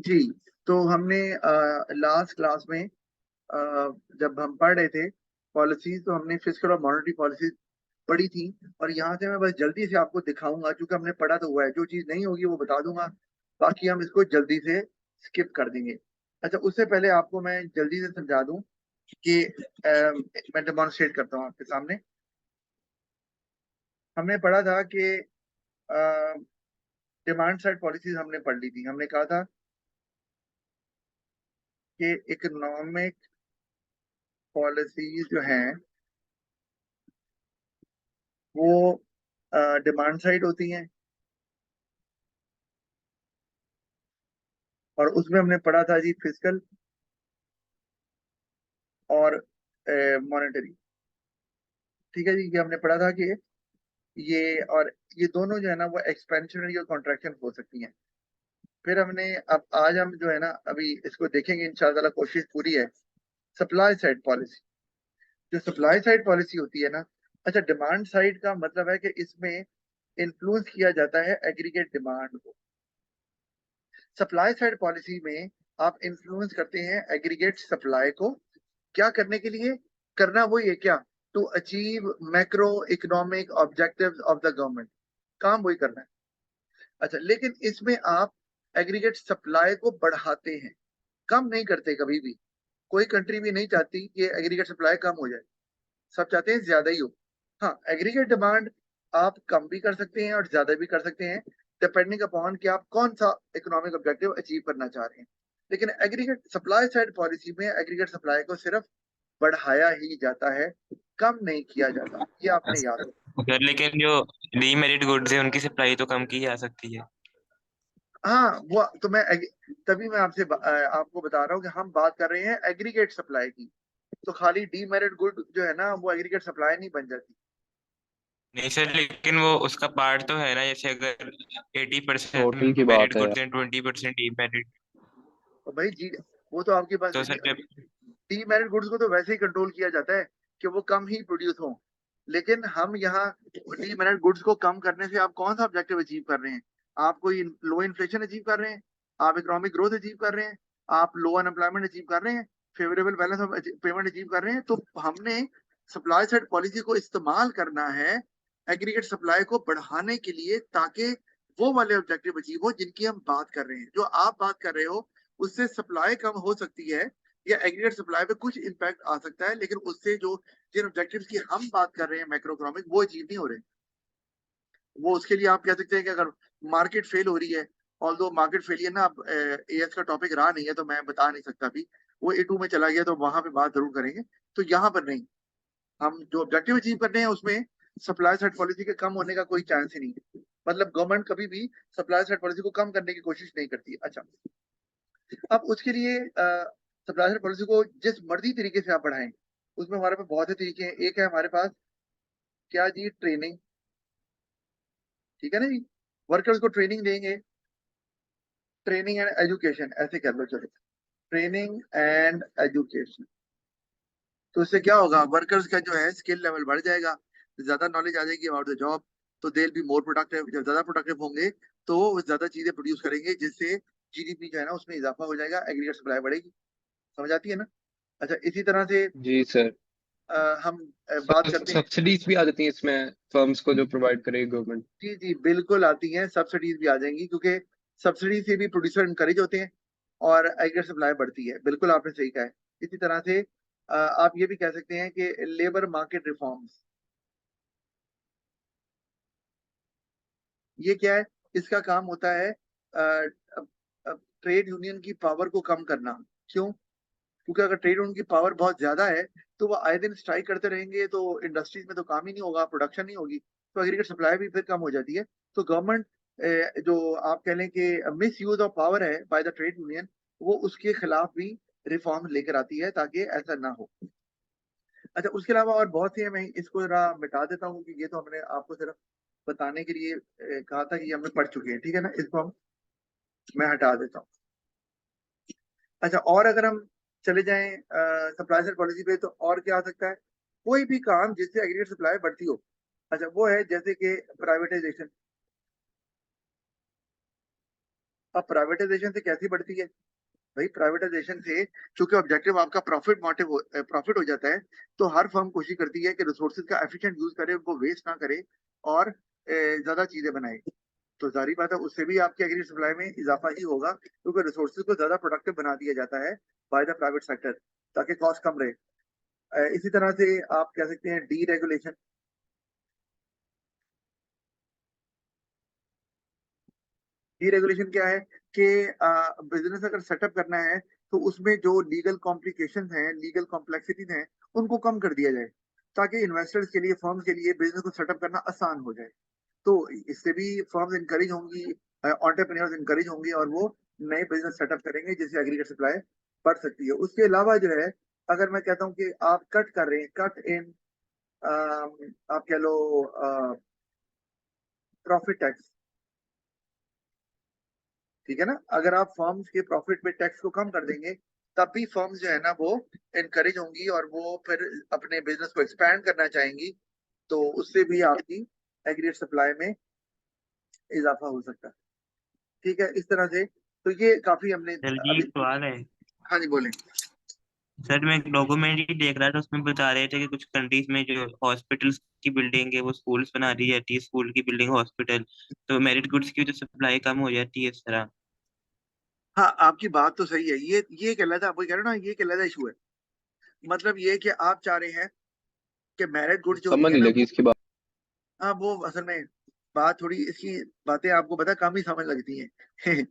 जी। तो हमने last class में जब हम पढ़ रहे थे पॉलिसीज, तो हमने फिस्कल और मॉनेटरी पॉलिसीज पढ़ी थी। और यहाँ से मैं बस जल्दी से आपको दिखाऊंगा, क्योंकि हमने पढ़ा तो हुआ है, जो चीज नहीं होगी वो बता दूंगा, बाकी हम इसको जल्दी से स्किप कर देंगे। अच्छा, उससे पहले आपको मैं जल्दी से समझा दूं कि मैं डेमोन्स्ट्रेट करता हूँ आपके सामने। हमने पढ़ा था कि डिमांड साइड पॉलिसीज हमने पढ़ ली थी। हमने कहा था कि इकोनॉमिक पॉलिसीज जो हैं वो डिमांड साइड होती हैं, और उसमें हमने पढ़ा था जी फिस्कल और मॉनेटरी। ठीक है जी, ये हमने पढ़ा था कि ये और ये दोनों जो है ना वो एक्सपेंशनरी और कॉन्ट्रैक्शन हो सकती हैं। फिर हमने अब आज हम जो है ना अभी इसको देखेंगे इंशाल्लाह, कोशिश पूरी है। सप्लाई साइड पॉलिसी, जो सप्लाई साइड पॉलिसी होती है ना, अच्छा, डिमांड साइड का मतलब है कि इसमें इन्फ्लुएंस किया जाता है एग्रीगेट डिमांड को। सप्लाई साइड पॉलिसी में आप इन्फ्लुएंस करते हैं एग्रीगेट सप्लाई को। क्या करने के लिए? करना वही है क्या? To achieve macro economic objectives of the government. काम वही करना है। अच्छा, लेकिन इसमें आप एग्रीगेट सप्लाई को बढ़ाते हैं, कम नहीं करते कभी भी। कोई कंट्री भी नहीं चाहती कि एग्रीगेट सप्लाई कम हो जाए, सब चाहते हैं ज्यादा ही हो। हाँ, एग्रीगेट डिमांड आप कम भी कर सकते हैं और ज्यादा भी कर सकते हैं, डिपेंडिंग अपॉन कि आप कौन सा इकोनॉमिक ऑब्जेक्टिव अचीव करना चाह रहे हैं। लेकिन एग्रीगेट सप्लाई साइड पॉलिसी में एग्रीगेट सप्लाई को सिर्फ बढ़ाया ही जाता है, कम नहीं किया जाता। ये आपने याद रखना। सर लेकिन जो डीमेरिट गुड्स है उनकी सप्लाई तो कम की जा सकती है। हाँ, वो तो तभी मैं आपको बता रहा हूँ कि हम बात कर रहे हैं एग्रीगेट सप्लाई की। तो खाली डीमेरिट गुड जो है ना वो एग्रीगेट सप्लाई नहीं बन जाती। नहीं सर, लेकिन वो उसका पार्ट तो है ना, जैसे अगर 80% टोटल की मेरिट बात है। गुड्स हैं, 20% डीमेरिट। तो भाई जी, वो तो आपके पास तो सर जब डीमेरिट गुड्स को तो वैसे ही कंट्रोल किया जाता है कि वो कम ही प्रोड्यूस हो। लेकिन हम यहाँ डीमेरिट गुड्स को कम करने से आप कौन सा ऑब्जेक्टिव अचीव कर रहे हैं? आप कोई लो इन्फ्लेशन अचीव कर रहे हैं, आप इकोनॉमिक ग्रोथ अचीव कर रहे हैं, आप लो अनएम्प्लॉयमेंट अचीव कर रहे हैं, favourable balance of payment achieve कर रहे हैं। तो हमने सप्लाई साइड पॉलिसी को इस्तेमाल करना है एग्रीगेट सप्लाई को बढ़ाने के लिए, ताकि वो वाले ऑब्जेक्टिव अचीव हो जिनकी हम बात कर रहे हैं। जो आप बात कर रहे हो उससे सप्लाई कम हो सकती है या एग्रीगेट सप्लाई पे कुछ इम्पैक्ट आ सकता है, लेकिन उससे जो जिन ऑब्जेक्टिव्स की हम बात कर रहे हैं मैक्रो इकोनॉमिक, वो अचीव नहीं हो रहे। वो उसके लिए आप कह सकते हैं कि अगर मार्केट फेल हो रही है, ऑल दो मार्केट फेलियर ना अब एएस का टॉपिक रहा नहीं है तो मैं बता नहीं सकता अभी, वो ए टू में चला गया तो वहां पे बात जरूर करेंगे। तो यहाँ पर नहीं, हम जो ऑब्जेक्टिव अचीव करने हैं उसमें सप्लाई साइड पॉलिसी के कम होने का कोई चांस ही नहीं है। मतलब गवर्नमेंट कभी भी सप्लाई साइड पॉलिसी को कम करने की कोशिश नहीं करती। अच्छा, अब उसके लिए सप्लाई साइड पॉलिसी को जिस मर्जी तरीके से आप बढ़ाएं, उसमें हमारे पास बहुत से तरीके हैं। एक है हमारे पास क्या जी, ट्रेनिंग। ठीक है ना जी, वर्कर्स को ट्रेनिंग देंगे, ट्रेनिंग एंड एजुकेशन ऐसे कर लो, चलो, ट्रेनिंग एंड एजुकेशन। तो इससे क्या होगा, वर्कर्स का जो है स्किल लेवल बढ़ जाएगा, ज्यादा नॉलेज आ जाएगी अबाउट द जॉब, तो they will be more productive. जब ज्यादा प्रोडक्टिव होंगे तो वो ज्यादा चीजें प्रोड्यूस करेंगे, जिससे जीडीपी जो है ना उसमें इजाफा हो जाएगा, एग्रीगेट सप्लाई बढ़ेगी। समझ आती है ना? अच्छा, इसी तरह से जी सर। हम बात सर करते हैं। सब्सिडीज भी आ जाती हैं इसमें, फर्म्स को जो प्रोवाइड करेगी गवर्नमेंट। जी जी, बिल्कुल आती हैं, सब्सिडीज भी आ जाएंगी, क्योंकि सब्सिडी से भी प्रोड्यूसर इनकरेज होते हैं और एग्रीगेट सप्लाई बढ़ती है। बिल्कुल आपने सही कहा है। इसी तरह से आप ये भी कह सकते हैं कि लेबर मार्केट रिफॉर्म्स, ये क्या है? इसका काम होता है ट्रेड यूनियन की पावर को कम करना। क्यों? क्योंकि अगर ट्रेड यूनियन की पावर बहुत ज्यादा है तो वो आए दिन स्ट्राइक करते रहेंगे, तो इंडस्ट्रीज में तो काम ही नहीं होगा, प्रोडक्शन नहीं होगी, तो एग्रीगेट सप्लाई भी फिर कम हो जाती है। तो गवर्नमेंट जो आप कह लें कि मिस यूज ऑफ पावर है बाय द ट्रेड यूनियन, वो उसके खिलाफ भी रिफॉर्म लेकर आती है ताकि ऐसा ना हो। अच्छा, उसके अलावा और बहुत सी है, मैं इसको जरा मिटा देता हूँ कि ये तो हमने आपको सिर्फ बताने के लिए कहा था कि ये हमने पढ़ चुके हैं। ठीक है ना, इसको मैं हटा देता हूँ। अच्छा, और अगर हम चले जाएं सप्लाई साइड पॉलिसी पे, तो और क्या आ सकता है? कोई भी काम जिससे एग्रीगेट सप्लाई बढ़ती हो। अच्छा, वो है जैसे कि प्राइवेटाइजेशन। अब प्राइवेटाइजेशन से कैसी बढ़ती है भाई? प्राइवेटाइजेशन से चूंकि ऑब्जेक्टिव आपका प्रॉफिट हो जाता है, तो हर फर्म कोशिश करती है कि रिसोर्सेज का एफिशिएंट यूज करे, उनको वेस्ट ना करे और ज्यादा चीजें बनाए। तो जारी बात है उससे भी आपके एग्री सप्लाई में इजाफा ही होगा, क्योंकि रिसोर्सेज को ज्यादा प्रोडक्टिव बना दिया जाता है बाय द प्राइवेट सेक्टर, ताकि कॉस्ट कम रहे। इसी तरह से आप कह सकते हैं डीरेगुलेशन। डीरेगुलेशन क्या है कि बिजनेस अगर सेटअप करना है तो उसमें जो लीगल कॉम्प्लिकेशन हैं, लीगल कॉम्प्लेक्सिटीज हैं, उनको कम कर दिया जाए, ताकि इन्वेस्टर्स के लिए, फर्म्स के लिए बिजनेस को सेटअप करना आसान हो जाए। तो इससे भी फर्म्स इंकरेज होंगी, एंटरप्रेन्योर्स इंकरेज होंगे और वो नए बिजनेस सेटअप करेंगे, जिससे एग्रीगेट सप्लाई बढ़ सकती है। उसके अलावा जो है, अगर मैं कहता हूँ कि आप कट कर रहे हैं, कट इन, आप कह लो प्रॉफिट टैक्स, ठीक है ना? अगर आप फर्म्स के प्रॉफिट में टैक्स को कम कर देंगे, तब भी फर्म्स जो है ना वो इनकरेज होंगी और वो फिर अपने बिजनेस को एक्सपैंड करना चाहेंगी। तो उससे भी आपकी एग्रीगेट सप्लाई में इजाफा हो सकता है। ठीक है, इस तरह से तो ये काफी हमने सर जी अभी। एक सवाल है। हाँ जी, बोले। सर मैं एक डॉक्यूमेंट्री देख रहा था, उसमें बता रहे थे कि कुछ कंट्रीज में जो हॉस्पिटल्स की बिल्डिंग है वो स्कूल्स बना दी जाती है, स्कूल की बिल्डिंग हॉस्पिटल, तो मेरिट गुड्स की जो सप्लाई कम हो जाती है इस तरह। हाँ, आपकी बात तो सही है। ये कहलाता, आप वही कह रहे हो ना, ये कहलाता इशू है। मतलब ये कि आप चाह रहे हैं कि मेरिट गुड्स जो होती समझ है नहीं ना लगी इसकी बात। हाँ, वो असल में बात थोड़ी, इसकी बातें आपको पता कम ही समझ लगती हैं।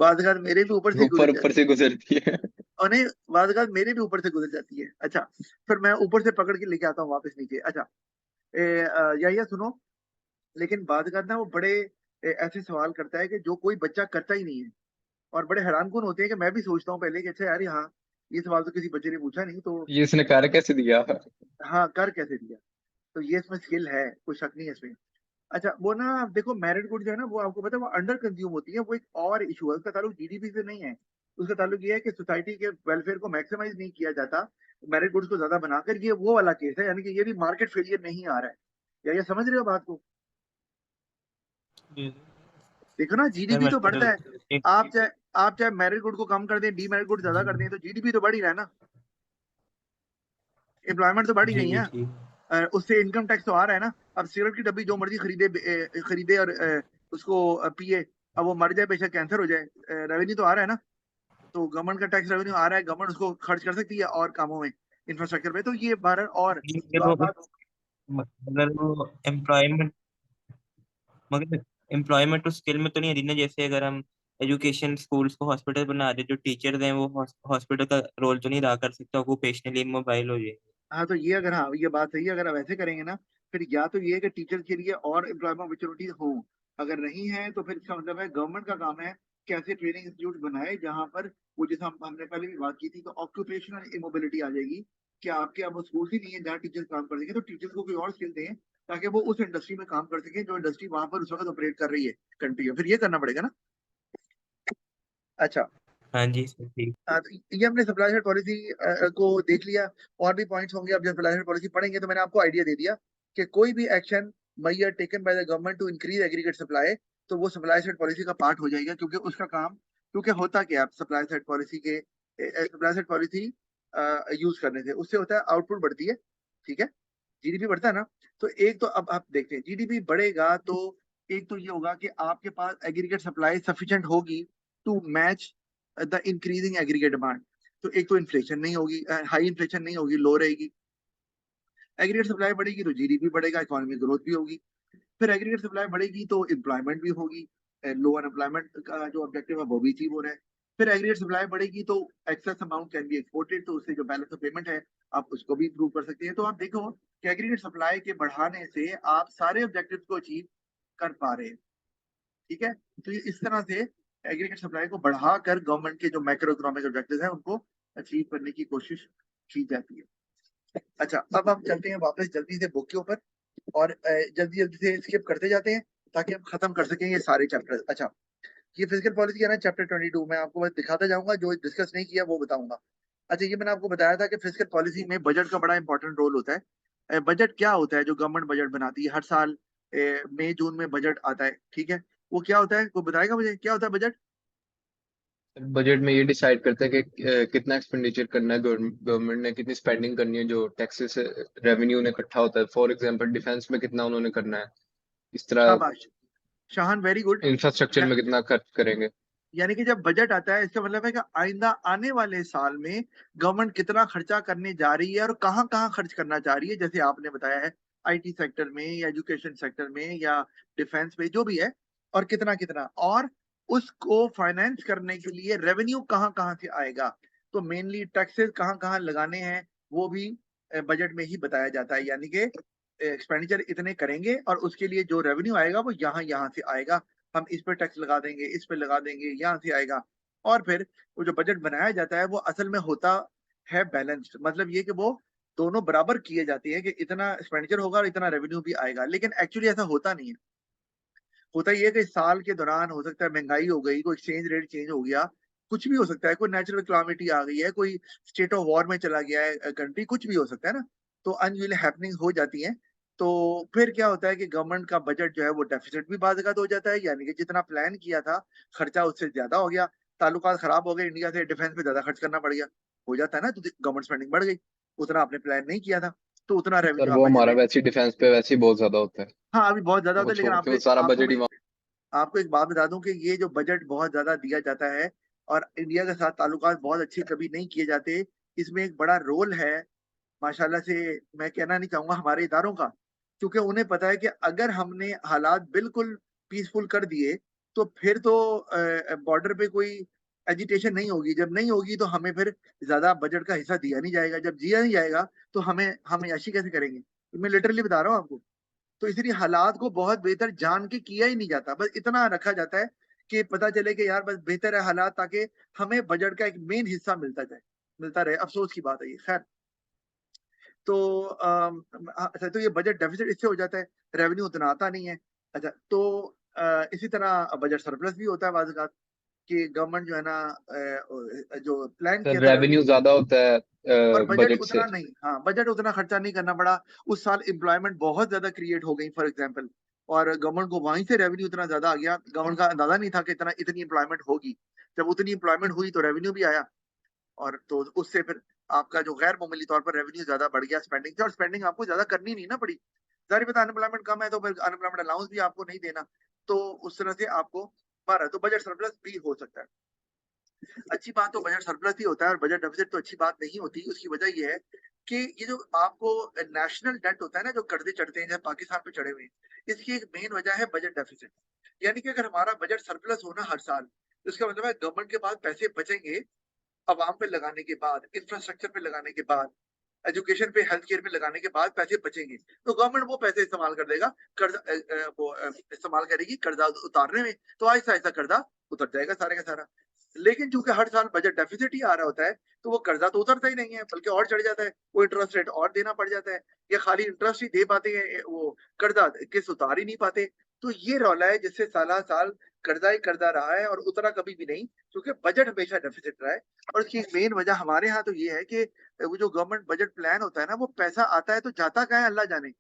बात मेरे भी ऊपर से ही ऊपर गुजर ऊपर जाती से है। गुजरती है। और नहीं, बात मेरे भी ऊपर से गुजर जाती है। अच्छा, फिर मैं ऊपर से पकड़ के लेके आता हूँ वापस नीचे। अच्छा, या सुनो। लेकिन बात ना वो बड़े ऐसे सवाल करता है कि जो कोई बच्चा करता ही नहीं है, और बड़े हैरान कौन होते हैं कि मैं भी सोचता हूँ पहले कि अच्छा यार, हाँ ये सवाल तो किसी बच्चे ने पूछा नहीं, तो ये इसने कार्य कैसे दिया। हाँ कर कैसे दिया। तो ये इसमें स्किल है, कोई शक नहीं है इसमें। अच्छा, वो ना देखो, मैरिड गुड जो है ना, वो आपको पता है वो अंडर कंज्यूम होती है। वो एक और इशू है, उसका ताल्लुक जीडीपी से नहीं है। उसका ताल्लुक ये है कि सोसाइटी के वेलफेयर को मैक्सिमाइज नहीं किया जाता मैरिड गुड्स को ज्यादा बनाकर। ये वो वाला केस है, यानी कि ये भी मार्केट फेलियर नहीं आ रहा है। या ये समझ रहे हो बात को? देखो ना, सर जीडीपी तो बढ़ता है। मतलब एक आप चाहे मैरिड गुड को कम कर दें, डी मैरिड गुड ज्यादा जी कर दें, तो जीडीपी तो बढ़ ही रहा है ना। एम्प्लॉयमेंट तो बढ़ ही जी रही है। जी उससे इनकम टैक्स तो आ रहा है ना। अब सिगरेट की डब्बी जो मर्जी खरीदे और उसको पिए, अब वो मर जाए, बेशक कैंसर हो जाए, रेवेन्यू तो आ रहा है ना। तो गवर्नमेंट का टैक्स रेवेन्यू आ रहा है, गवर्नमेंट उसको खर्च कर सकती है और कामों में, इंफ्रास्ट्रक्चर पे। तो ये भारत और जी, बात। अगर वो एम्प्लॉयमेंट, मगर एम्प्लॉयमेंट उस स्किल में तो नहीं है ना, जैसे अगर हम एजुकेशन स्कूल्स को हॉस्पिटल बना दे, जो टीचर्स हैं वो हॉस्पिटल का रोल तो नहीं अदा कर सकते, ऑक्यूपेशनली मोबाइल हो जाए। हाँ, तो ये अगर, हाँ ये बात सही है, अगर आप ऐसे करेंगे ना, फिर या तो ये है कि टीचर के लिए और एम्प्लॉयमेंट अपॉर्चुनिटीज हो। अगर नहीं है तो फिर इसका मतलब है गवर्नमेंट का काम है कैसे ट्रेनिंग इंस्टीट्यूट बनाए, जहां पर वो, जैसे हमने पहले भी बात की थी, तो ऑक्यूपेशनल इमोबिलिटी आ जाएगी कि आपके अब स्कूल ही नहीं है जहाँ टीचर काम कर सके, तो टीचर्स को कोई और स्किल दें ताकि वो उस इंडस्ट्री में काम कर सके जो इंडस्ट्री वहां पर उस वक्त ऑपरेट कर रही है कंट्री में। फिर ये करना पड़ेगा ना। अच्छा, हाँ जी सर ठीक। तो ये हमने सप्लाई साइड पॉलिसी को देख लिया। और भी पॉइंट्स होंगे, अब जब सप्लाई साइड पॉलिसी पढ़ेंगे तो मैंने आपको आइडिया दे दिया कि कोई भी एक्शन मैयर taken by the government to increase aggregate supply, तो वो सप्लाई साइड पॉलिसी का पार्ट हो जाएगा, क्योंकि उसका काम, क्योंकि होता क्या है सप्लाई साइड पॉलिसी के, सप्लाई साइड पॉलिसी यूज करने से उससे होता है आउटपुट बढ़ती है, ठीक है, जीडीपी बढ़ता है ना। तो एक तो अब आप देखते हैं जीडीपी बढ़ेगा तो एक तो ये होगा कि आपके पास एग्रीगेट सप्लाई सफिशिएंट होगी to match the increasing aggregate demand. तो एक तो इन्फ्लेशन नहीं होगी, हाई इन्फ्लेशन नहीं होगी, लो रहेगी। एग्रीगेट सप्लाई बढ़ेगी तो जीडीपी बढ़ेगा, इकोनॉमिक ग्रोथ भी होगी। फिर एग्रीगेट सप्लाई बढ़ेगी तो एम्प्लॉयमेंट भी होगी, लो अनएम्प्लॉयमेंट का जो ऑब्जेक्टिव है वो भी अचीव हो रहा है। फिर एग्रीगेट सप्लाई बढ़ेगी तो excess amount can be exported, तो उससे जो बैलेंस ऑफ पेमेंट है आप उसको भी इंप्रूव कर सकते हैं। तो आप देखो कि एग्रीगेट सप्लाई के बढ़ाने से आप सारे ऑब्जेक्टिव को अचीव कर पा रहे हैं, ठीक है। तो ये इस तरह से एग्रीगेट सप्लाई को बढ़ाकर गवर्नमेंट के जो मैक्रो इकोनॉमिक ऑब्जेक्टिव हैं उनको अचीव करने की कोशिश की जाती है। अच्छा, अब हम चलते हैं वापस जल्दी से बुक के ऊपर, और जल्दी जल्दी से स्किप करते जाते हैं ताकि हम खत्म कर सकें ये सारे चैप्टर। अच्छा, ये फिजिकल पॉलिसी है ना, चैप्टर 22, मैं आपको बस दिखाता जाऊंगा, जो डिस्कस नहीं किया वो बताऊंगा। अच्छा, ये मैंने आपको बताया था कि फिजिकल पॉलिसी में बजट का बड़ा इंपॉर्टेंट रोल होता है। बजट क्या होता है? जो गवर्नमेंट बजट बनाती है हर साल, मई जून में बजट आता है, ठीक है। वो क्या होता है, कोई बताएगा मुझे क्या होता है बजट? बजट में ये डिसाइड करता है कि कितना एक्सपेंडिचर करना है, गवर्नमेंट ने कितनी स्पेंडिंग करनी है, जो टैक्सेस से रेवेन्यू ने इकट्ठा होता है। फॉर एग्जांपल डिफेंस में कितना उन्होंने करना है, इस तरह शाबाश शाहान, वेरी गुड। इंफ्रास्ट्रक्चर में कितना खर्च करेंगे। यानी कि जब बजट आता है इसका मतलब है कि आइंदा आने वाले साल में गवर्नमेंट कितना खर्चा करने जा रही है और कहाँ कहाँ खर्च करना चाह रही है, जैसे आपने बताया है आईटी सेक्टर में या एजुकेशन सेक्टर में या डिफेंस में, जो भी है, और कितना कितना, और उसको फाइनेंस करने के लिए रेवेन्यू कहाँ कहाँ से आएगा, तो मेनली टैक्सेस कहाँ कहाँ लगाने हैं वो भी बजट में ही बताया जाता है। यानी कि एक्सपेंडिचर इतने करेंगे और उसके लिए जो रेवेन्यू आएगा वो यहाँ यहाँ से आएगा, हम इस पे टैक्स लगा देंगे, इस पे लगा देंगे, यहाँ से आएगा। और फिर वो जो बजट बनाया जाता है वो असल में होता है बैलेंस्ड, मतलब ये कि वो दोनों बराबर किए जाते हैं कि इतना एक्सपेंडिचर होगा और इतना रेवेन्यू भी आएगा, लेकिन एक्चुअली ऐसा होता नहीं है। होता ये है कि साल के दौरान हो सकता है महंगाई हो गई, कोई एक्सचेंज रेट चेंज हो गया, कुछ भी हो सकता है, कोई नेचुरल क्लामिटी आ गई है, कोई स्टेट ऑफ वॉर में चला गया है कंट्री, कुछ भी हो सकता है ना, तो अनयूजुअल हैपनिंग हो जाती है। तो फिर क्या होता है कि गवर्नमेंट का बजट जो है वो डेफिसिट भी बाज़-औक़ात हो जाता है, यानी कि जितना प्लान किया था खर्चा उससे ज्यादा हो गया, ताल्लुकात खराब हो गए इंडिया से, डिफेंस पे ज्यादा खर्च करना पड़ गया, हो जाता है ना, तो गवर्नमेंट स्पेंडिंग बढ़ गई, उतना आपने प्लान नहीं किया था, तो उतना पर रेवेन्यू आप वो बजट हमारा में। वैसे ही डिफेंस पे वैसे ही बहुत ज्यादा होता है, हाँ, अभी बहुत ज्यादा वो होता है, लेकिन छोड़ के आपको वो सारा आपको बजट ही मैं आपको एक बात बता दूं कि ये जो बजट बहुत ज्यादा दिया जाता है और इंडिया के साथ ताल्लुकात बहुत अच्छे कभी नहीं किए जाते, इसमें एक बड़ा रोल है माशाल्लाह से, मैं कहना नहीं चाहूंगा हमारे इदारों का, क्योंकि उन्हें पता है कि अगर हमने हालात बिल्कुल पीसफुल कर दिए तो फिर तो बॉर्डर पे कोई एजिटेशन नहीं होगी, जब नहीं होगी तो हमें फिर ज्यादा बजट का हिस्सा दिया नहीं जाएगा, जब दिया नहीं जाएगा तो हम याशी कैसे करेंगे, मैं लिटरली बता रहा हूँ आपको। तो इसलिए हालात को बहुत बेहतर जान के किया ही नहीं जाता, बस इतना रखा जाता है कि पता चले कि यार बस बेहतर है हालात, ताकि हमें बजट का एक मेन हिस्सा मिलता रहे। अफसोस की बात है ये, खैर। तो अच्छा, तो ये बजट डेफिसिट इससे हो जाता है, रेवेन्यू उतना आता नहीं है। अच्छा, तो इसी तरह बजट सरप्लस भी होता है बाज़ औक़ात कि गवर्नमेंट जो है ना जो प्लान सर किया था रेवेन्यू रेवेन्यू, ज्यादा होता है और बजट बजट से। उतना नहीं, हाँ, बजट उतना खर्चा नहीं करना पड़ा। उस साल एम्प्लॉयमेंट बहुत ज्यादा क्रिएट हो गई फॉर एग्जांपल, और गवर्नमेंट को वहीं से रेवेन्यू इतना ज्यादा आ गया, गवर्नमेंट का अंदाजा नहीं था कि इतनी एम्प्लॉयमेंट होगी। जब उतनी एम्प्लॉयमेंट हुई तो रेवेन्यू भी आया, और तो उससे फिर आपका जो गैर मामूली तौर पर रेवेन्यू ज्यादा बढ़ गया स्पेंडिंग से, और स्पेंडिंग आपको ज्यादा करनी नहीं ना पड़ी। जाहिर पता अनएम्प्लॉयमेंट कम है तो फिर अनएम्प्लॉयमेंट अलाउंस भी आपको नहीं देना, तो उस तरह से आपको बारह, तो बजट सरप्लस भी हो सकता है। अच्छी बात तो बजट सरप्लस ही होता है और बजट डेफिसिट तो अच्छी बात नहीं होती। उसकी वजह ये है कि ये जो आपको नेशनल डेट होता है ना, जो कर्जे चढ़ते हैं, जैसे पाकिस्तान पे चढ़े हुए हैं, इसकी एक मेन वजह है बजट डेफिसिट। यानी कि अगर हमारा बजट सरप्लस हो ना हर साल, तो इसका मतलब है गवर्नमेंट के पास पैसे बचेंगे, अवाम पे लगाने के बाद, इंफ्रास्ट्रक्चर पे लगाने के बाद, एजुकेशन पे, हेल्थ केयर पे लगाने के बाद पैसे बचेंगे, तो गवर्नमेंट वो पैसे इस्तेमाल कर देगा, कर्जा इस्तेमाल करेगी कर्जा उतारने में, तो आहिस्ता आहिस्ता कर्जा उतर जाएगा सारे का सारा। लेकिन चूंकि हर साल बजट डेफिसिट ही आ रहा होता है, तो वो कर्जा तो उतरता ही नहीं है, बल्कि और चढ़ जाता है, वो इंटरेस्ट रेट और देना पड़ जाता है, या खाली इंटरेस्ट ही दे पाते हैं, वो कर्जा किस्त उतार ही नहीं पाते। तो ये रौला है जिससे साला साल कर्जा ही कर्जा रहा है और उतरा कभी भी नहीं, क्योंकि बजट हमेशा डेफिसिट रहा है। और इसकी मेन वजह हमारे यहाँ तो ये है कि वो जो गवर्नमेंट बजट प्लान होता है ना, वो पैसा आता है तो जाता कहाँ है अल्लाह जाने।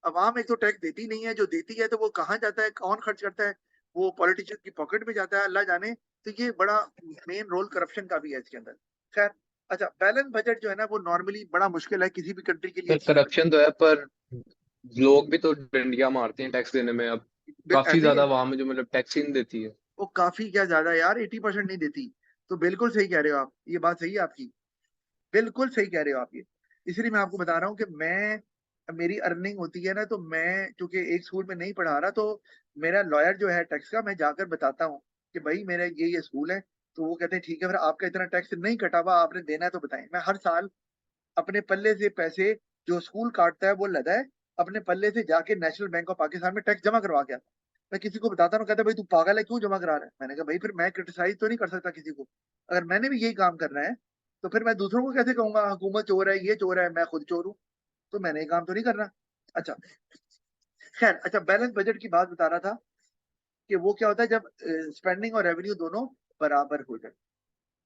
अवाम एक तो टैक्स देती नहीं है, जो देती है तो वो कहाँ जाता है, कौन खर्च करता है, वो पॉलिटिशियन की पॉकेट में जाता है अल्लाह जाने। तो ये बड़ा मेन रोल करप्शन का भी है इसके अंदर। खैर, अच्छा, बैलेंस बजट जो है ना वो नॉर्मली बड़ा मुश्किल है किसी भी कंट्री के लिए सर अचीव करना। करप्शन तो है, पर लोग भी तो डंडियां मारते हैं टैक्स देने में। अब काफी ऐसे ही ज्यादा है, अवाम है जो मतलब टैक्स ही नहीं देती है। वो काफी क्या ज्यादा यार, 80% नहीं देती। तो बिल्कुल सही कह रहे हो आप, ये बात सही है आपकी, बिल्कुल सही कह रहे हो आप ये। इसलिए मैं आपको बता रहा हूँ कि मेरी अर्निंग होती है ना, तो मैं चूंकि एक स्कूल में नहीं पढ़ा रहा, तो मेरा लॉयर जो है टैक्स का, मैं जाकर बताता हूँ कि भाई मेरा ये स्कूल है, तो वो कहते हैं ठीक है, फिर आपका इतना टैक्स नहीं कटा हुआ, आपने देना है तो बताएं। मैं हर साल अपने पल्ले से पैसे जो स्कूल काटता है वो लदा है, अपने पल्ले से जाके नेशनल बैंक ऑफ पाकिस्तान में टैक्स जमा करवा के आता। मैं किसी को बताता हूँ, कहता भाई तू पागल है, क्यों जमा करा रहा है। मैंने कहा भाई फिर मैं क्रिटिसाइज तो नहीं कर सकता किसी को, अगर मैंने भी यही काम करना है तो फिर मैं दूसरों को कैसे कहूंगा हुकूमत चोर है, ये चोर है, मैं खुद चोर हूँ, तो मैंने ये काम तो नहीं करना। अच्छा, खैर, अच्छा, बैलेंस बजट की बात बता रहा था कि वो क्या होता है जब स्पेंडिंग और रेवेन्यू दोनों बराबर हो जाए,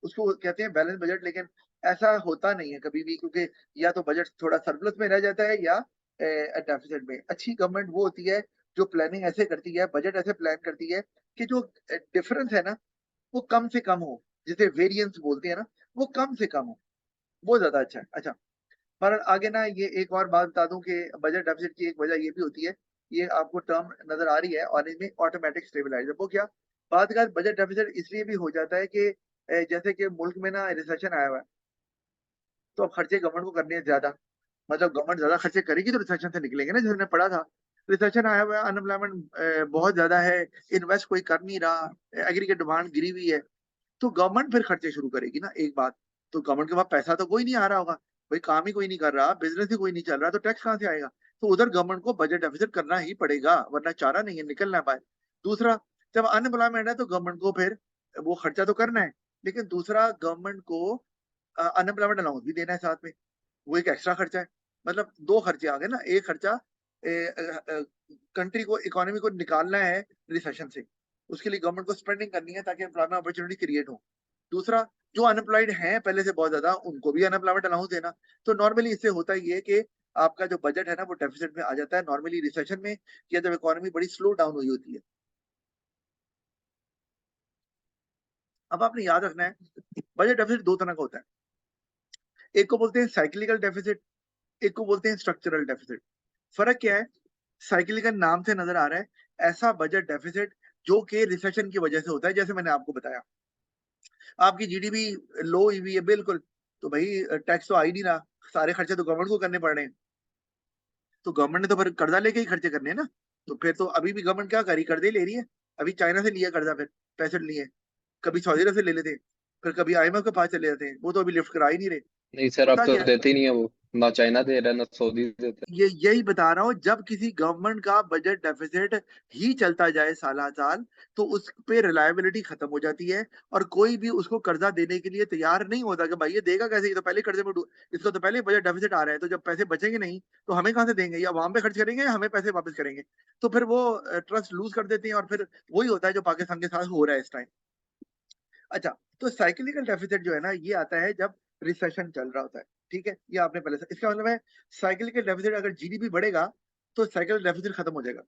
उसको कहते हैं बैलेंस बजट। लेकिन ऐसा होता नहीं है कभी भी, क्योंकि या तो बजट थोड़ा सरप्लस में रह जाता है या डेफिसिट में। अच्छी गवर्नमेंट वो होती है जो प्लानिंग ऐसे करती है, बजट ऐसे प्लान करती है कि जो डिफरेंस है ना वो कम से कम हो। जिसे वेरिएंस बोलते हैं ना, वो कम से कम हो, वो ज्यादा अच्छा है। अच्छा, पर आगे ना ये एक और बात बता दूं कि बजट डेफिसिट की एक वजह ये भी होती है, ये आपको टर्म नजर आ रही है और इसमें ऑटोमेटिक स्टेबलाइजर। वो क्या बात का बजट डेफिसिट इसलिए भी हो जाता है कि जैसे कि मुल्क में ना रिसेशन आया हुआ है, तो अब खर्चे गवर्नमेंट को करने हैं ज्यादा, मतलब गवर्नमेंट ज्यादा खर्चे करेगी तो रिसेशन से निकलेंगे ना, जैसे हमने पढ़ा था। रिसेशन आया हुआ है, अनएम्प्लॉयमेंट बहुत ज्यादा है, इन्वेस्ट कोई कर नहीं रहा, एग्रीगेट डिमांड गिरी हुई है, तो गवर्नमेंट फिर खर्चे शुरू करेगी ना एक बात। तो गवर्नमेंट के पास पैसा तो कोई नहीं आ रहा होगा, भाई काम ही कोई नहीं कर रहा, बिजनेस ही कोई नहीं चल रहा, तो टैक्स कहाँ से आएगा? तो उधर गवर्नमेंट को बजट डेफिसिट करना ही पड़ेगा, वरना चारा नहीं है, निकल ना पाए। दूसरा, जब अनएम्प्लॉयमेंट है तो गवर्नमेंट को फिर वो खर्चा तो करना है, लेकिन दूसरा गवर्नमेंट को अनएम्प्लॉयमेंट अलाउंस भी देना है साथ में, वो एक एक्स्ट्रा खर्चा है। मतलब दो खर्चे आ गए ना, एक खर्चा कंट्री को, इकोनॉमी को निकालना है रिसेशन से, उसके लिए गवर्नमेंट को स्पेंडिंग करनी है ताकि एम्प्लॉयमेंट अपॉर्चुनिटी क्रिएट हो। दूसरा, जो अनएम्प्लॉयड हैं पहले से बहुत ज्यादा, उनको भी अनएम्प्लॉयमेंट अलाउंस देना। तो नॉर्मली इससे होता ही है कि आपका जो बजट है ना वो डेफिसिट में आ जाता है नॉर्मली रिसेशन में, या जब इकोनॉमी बड़ी स्लो डाउन हुई होती है। अब आपने याद रखना है, बजट डेफिसिट दो तरह का होता है, एक को बोलते हैं साइक्लिकल डेफिसिट, एक को बोलते हैं स्ट्रक्चरल डेफिसिट। फर्क क्या है? साइक्लिकल नाम से नजर आ रहा है ऐसा बजट डेफिसिट जो कि रिसेशन की वजह से होता है, जैसे मैंने आपको बताया, आपकी जीडीपी लो हुई है बिल्कुल, तो भाई टैक्स तो आ ही नहीं रहा, सारे खर्चे तो गवर्नमेंट को करने पड़ रहे हैं, तो गवर्नमेंट ने तो फिर कर्जा लेके ही खर्चे करने हैं ना। तो फिर तो अभी भी गवर्नमेंट क्या करी, कर्जे ले रही है। अभी चाइना से लिया कर्जा, फिर पैसे लिए, कभी सऊदी अरब से ले लेते हैं, फिर कभी आईएमएफ के पास चले जाते हैं, वो तो अभी लिफ्ट करा ही नहीं रहे। नहीं सर, अब होता तो क्या है? देते ही नहीं है वो, ना चाइना दे रहा है ना सऊदी देता ये यही बता रहा हूँ, जब किसी गवर्नमेंट का बजट डेफिसिट ही चलता जाए साला साल, तो उस पे रिलायबिलिटी खत्म हो जाती है, और कोई भी उसको कर्जा देने के लिए तैयार नहीं होता कि भाई ये देगा कैसे, ये तो पहले कर्जे में इसको तो पहले बजट डेफिसिट आ रहा है, तो जब पैसे बचेंगे नहीं तो हमें कहाँ से देंगे, या वहां पे खर्च करेंगे या हमें पैसे वापस करेंगे। तो फिर वो ट्रस्ट लूज कर देते हैं, और फिर वही होता है जो पाकिस्तान के साथ हो रहा है इस टाइम। अच्छा, तो साइक्लिकल डेफिसिट जो है ना, ये आता है जब रिसेशन चल रहा होता है। ठीक है, ये आपने पहले से, इसका मतलब है साइक्लिकल डेफिसिट, अगर जीडीपी बढ़ेगा तो साइक्लिकल डेफिसिट खत्म हो जाएगा,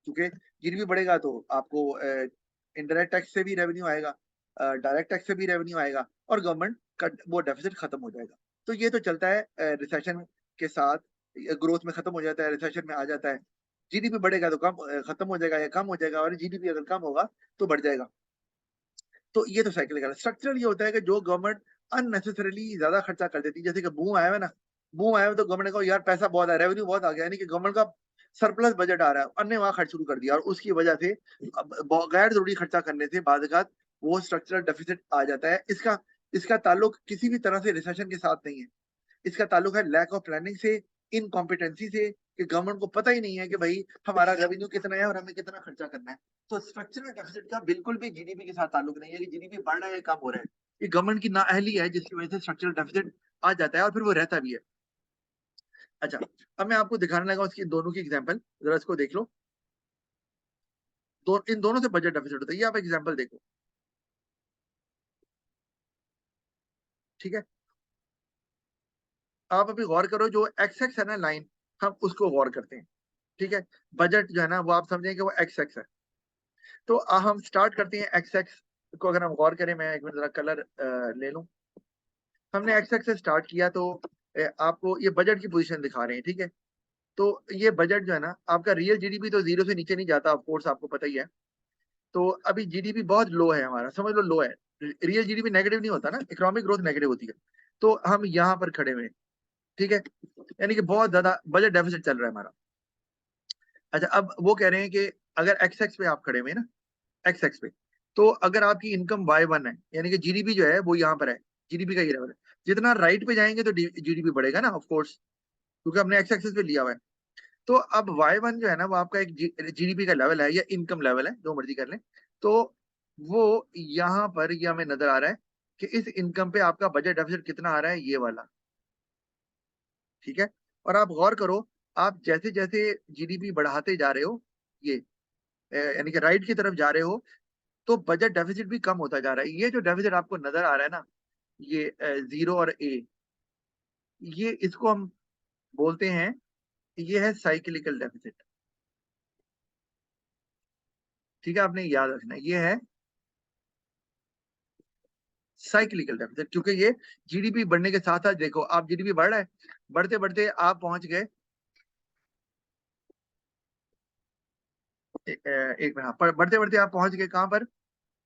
क्योंकि जीडीपी बढ़ेगा तो आपको इनडायरेक्ट टैक्स से भी रेवेन्यू आएगा, डायरेक्ट टैक्स से भी रेवेन्यू आएगा, और गवर्नमेंट का वो डेफिसिट खत्म हो जाएगा। तो ये तो चलता है रिसेशन के साथ, ग्रोथ में खत्म हो जाता है, रिसेशन में आ जाता है। जीडीपी बढ़ेगा तो कम खत्म हो जाएगा या कम हो जाएगा, और जीडीपी अगर कम होगा तो बढ़ जाएगा। तो ये तो साइकिल। स्ट्रक्चरल ये होता है कि जो गवर्नमेंट अननेसेसरीली ज्यादा खर्चा कर देती है, जैसे कि बूम आया है ना, बूम आया है तो गवर्नमेंट को यार पैसा बहुत है, रेवेन्यू बहुत आ गया, यानी कि गवर्नमेंट का सरप्लस बजट आ रहा है, अन्य वहां खर्च शुरू कर दिया, और उसकी वजह से गैर जरूरी खर्चा करने से बाद वो स्ट्रक्चरल डेफिसिट आ जाता है। इसका इसका ताल्लुक किसी भी तरह से रिसेशन के साथ नहीं है, इसका ताल्लुक है लैक ऑफ प्लानिंग से, इनकॉम्पिटेंसी से, कि गवर्नमेंट को पता ही नहीं है कि भाई हमारा रेवेन्यू कितना है और हमें कितना खर्चा करना है। तो स्ट्रक्चरल डेफिसिट का बिल्कुल भी जीडीपी के साथ ताल्लुक नहीं है कि जीडीपी बढ़ रहा है या कम हो रहा है, ये गवर्नमेंट की नाअहली है जिसकी वजह से स्ट्रक्चरल डेफिसिट आ जाता है, और फिर वो रहता भी है। अच्छा, अब मैं आपको दिखाने लगा उसकी दोनों की एग्जाम्पल, जरा इसको देख लो। इन दोनों से बजट डेफिसिट होता है, ये आप एग्जाम्पल देखो। ठीक है, आप अभी गौर करो, जो एक्स एक्स है ना लाइन, हम उसको गौर करते हैं। ठीक है, बजट जो है ना वो आप समझें कि वो एक्स एक्स है। तो हम स्टार्ट करते हैं एक्स एक्स को, अगर हम गौर करें, मैं एक मिनट जरा कलर ले लूं। हमने एक्स एक्स से स्टार्ट किया, तो आपको ये बजट की पोजीशन दिखा रहे हैं। ठीक है, तो ये बजट जो है ना, आपका रियल जीडीपी तो जीरो से नीचे नहीं जाता, ऑफ कोर्स आपको पता ही है। तो अभी जीडीपी बहुत लो है हमारा, समझ लो लो है। रियल जीडीपी नेगेटिव नहीं होता ना, इकोनॉमिक ग्रोथ नेगेटिव होती है। तो हम यहाँ पर खड़े हुए हैं। ठीक है, यानी कि बहुत ज्यादा बजट डेफिसिट चल रहा है हमारा। अच्छा, अब वो कह रहे हैं कि अगर एक्स एक्स पे आप खड़े हुए हैं ना, एक्स एक्स पे, तो अगर आपकी इनकम y1 है, यानी कि जीडीपी जो है वो यहाँ पर है, जीडीपी का ये लेवल है, जितना राइट पे जाएंगे तो जीडीपी बढ़ेगा ना, ऑफ कोर्स, क्योंकि हमने एक्स एक्सिस पे लिया हुआ है। तो अब y1 जो है ना वो आपका एक जीडीपी का लेवल है या इनकम लेवल है, जो मर्जी कर लें। तो वो यहाँ पर ये हमें नजर आ रहा है कि इस इनकम पे आपका बजट डेफिसिट कितना आ रहा है, ये वाला। ठीक है, और आप गौर करो, आप जैसे जैसे जीडीपी बढ़ाते जा रहे हो, ये यानी कि राइट की तरफ जा रहे हो, तो बजट डेफिसिट भी कम होता जा रहा है। ये जो डेफिसिट आपको नजर आ रहा है ना, ये जीरो और ए, ये इसको हम बोलते हैं, ये है साइक्लिकल डेफिसिट। ठीक है, आपने याद रखना है, ये है साइक्लिकल डेफिसिट, क्योंकि ये जीडीपी बढ़ने के साथ साथ, देखो आप जीडीपी बढ़ रहा है, बढ़ते बढ़ते आप पहुंच गए एक मिनट, बढ़ते बढ़ते आप पहुंच गए कहां पर,